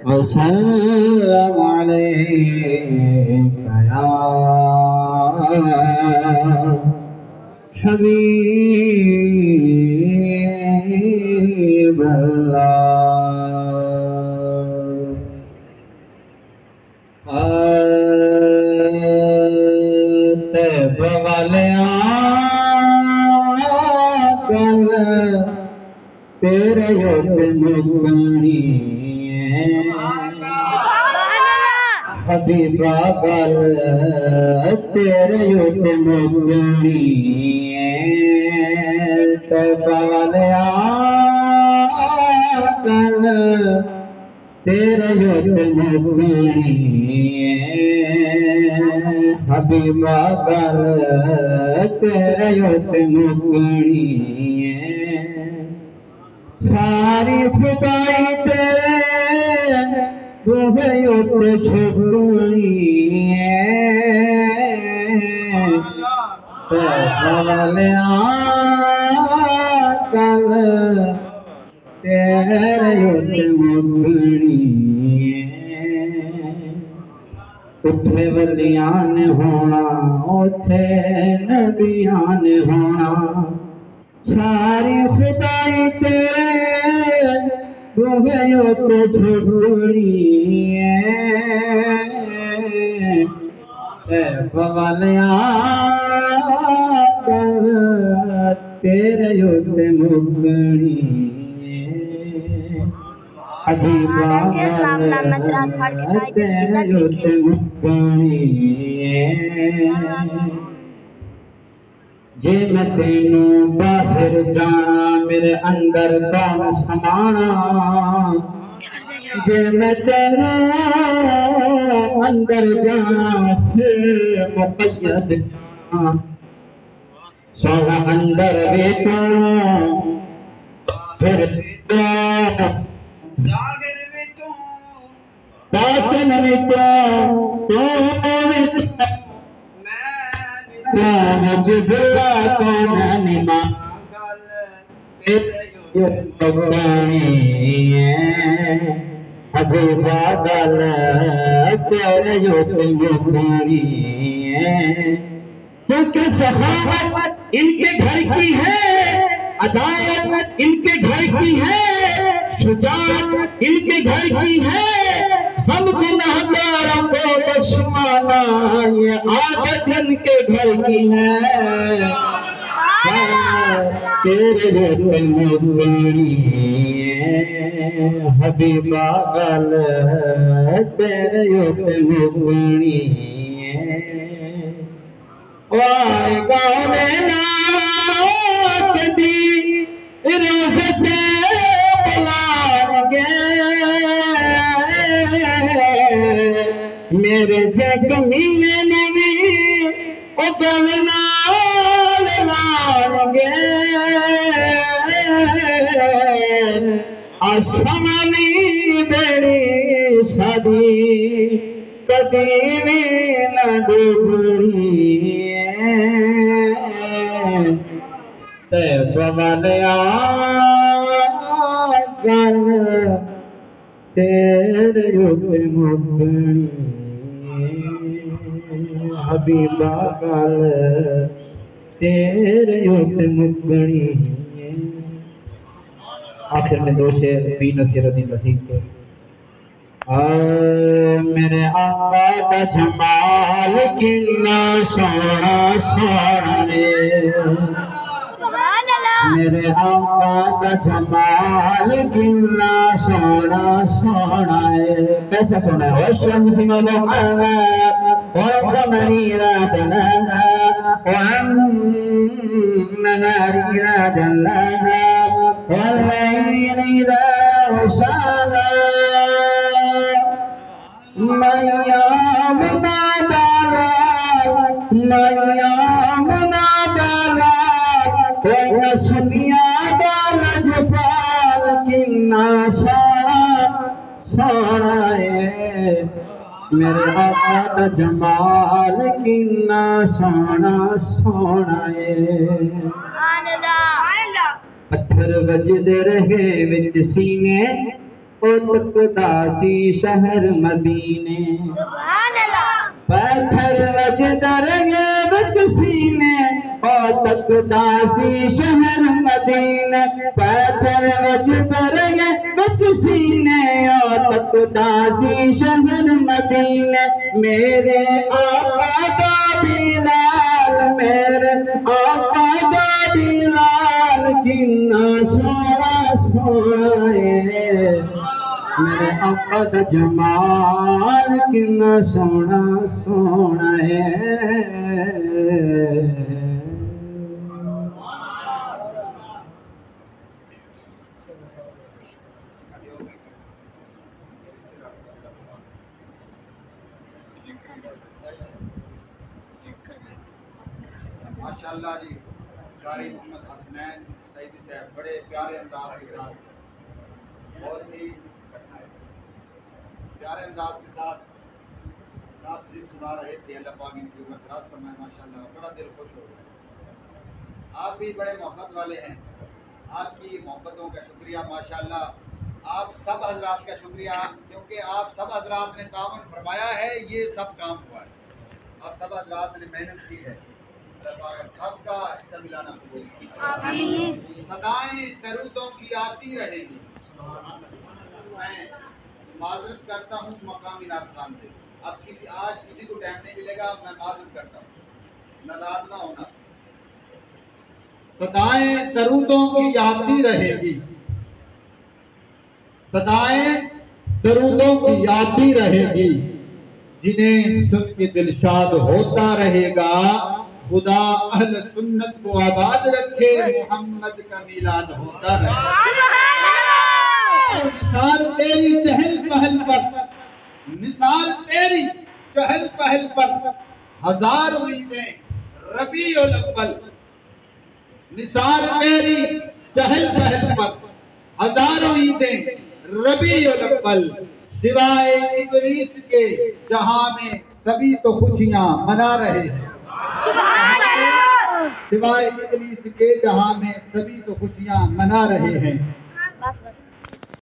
वसल्लम अलैका या हबीब अल्लाह। तैब वाले कल तेरे मुगनी हबीबा गल तेरे मुगनी तैब वाले कल तेरे मुगनी हबीबा गल तेरे मुगनी सारी खुदाई तेरे रूहे छुपनी वाले कल तेरे मुगनी उठे वलियान होना उठे नबियान होना सारी खुदाई तेरे रूहे छुपनी वालिया तेरे मुगनी हबीबा तेरे मुगनी जे मैं तेनू बाहर जाना मेरे अंदर कौन समाना जे मैं तेरे अंदर जाना फिर मुक़य्यद सोना अंदर बेटा फिर सागर में तू बातन में तो मुझे बुला कौन निमा हबीबा गल तेरे मुगनी क्योंकि सखावत इनके घर की है अदालत इनके घर की है शुजाअत इनके घर की है हम गुनहगारों को बख्शवाना ये आदत इनके घर की है तेरे मुगनी हबीबा गल तेरे मुगनी वाए गाँव में नाक दी रोज़ते बुलाएंगे मेरे जग मिले नवी ओ गलना लाएंगे आसमानी बेड़ी सदी कदी भी न डूबनी तैब वालिया गल तेरे मुगनी हबीबा गल तेरे मुगनी। आखिर में दो शेर भी नसीरुद्दीन वसीम के मेरे आका का जमाल किन्ना सोना सोना मेरे आका का जमाल किन्ना सोना सोना है कैसा सोना है शम्स मलहना वक़मरी रातना वन्नहारी रातना वल्लैली इज़ा उशाला मैयामुना बाला कोई सुनिया दालज पाल किन्ना सोना है मेरे आका दा जमाल किन्ना सोना सोना है पत्थर वजदे रहे विच सीने दासी शहर मदीने पत्थर वज दरगे विच सीने तक दासी शहर मदीने पत्थर वज दरगे विच सीने तक दासी शहर मदीने मेरे आका दा बिलाल मेरे आका दा बिलाल किन्ना सोना सोना है मेरे आका दा जमाल किन्ना सोना सोना है। माशाअल्लाह जी, कारी मोहम्मद हसनैन सईदी साहब बड़े प्यारे अंदाज के साथ, बहुत ही प्यारे अंदाज के साथ नात शरीफ सुना रहे थे। अल्लाह पाक इनकी उम्र दराज फरमाए। माशाअल्लाह बड़ा दिल खुश हो गया। आप भी बड़े मोहब्बत वाले हैं, आपकी मोहब्बतों का शुक्रिया। माशाअल्लाह आप सब हजरात का शुक्रिया, क्योंकि आप सब हजरात ने तावन फरमाया है, ये सब काम हुआ है। आप सब हजरात ने मेहनत की है। सबका हिस्सा मिलाना कबूल। सदाएं दरूदों की आती रहेगी। मैं माजरत करता हूँ मकामी नात खान से, अब आज किसी को टाइम नहीं मिलेगा, मैं माजरत करता हूँ, नाराज ना होना। सदाएं दरूदों की आती रहेगी, सदाएं दरूदों की आती रहेगी, जिन्हें सुन के दिलशाद होता रहेगा। खुदा अहल सुन्नत को आबाद रखे, मोहम्मद का मीलाद होता रहे। निसार तेरी चहल पहल पर, निसार तेरी चहल पहल पर हजारों ईदें रबीउल अव्वल। निसार तेरी चहल पहल पर हजारों ईदें रबीउल अव्वल। सिवाय इदरीस के जहां में सभी तो खुशियां मना रहे हैं। सिवाय इदरीस के जहां में सभी तो खुशियां मना रहे हैं।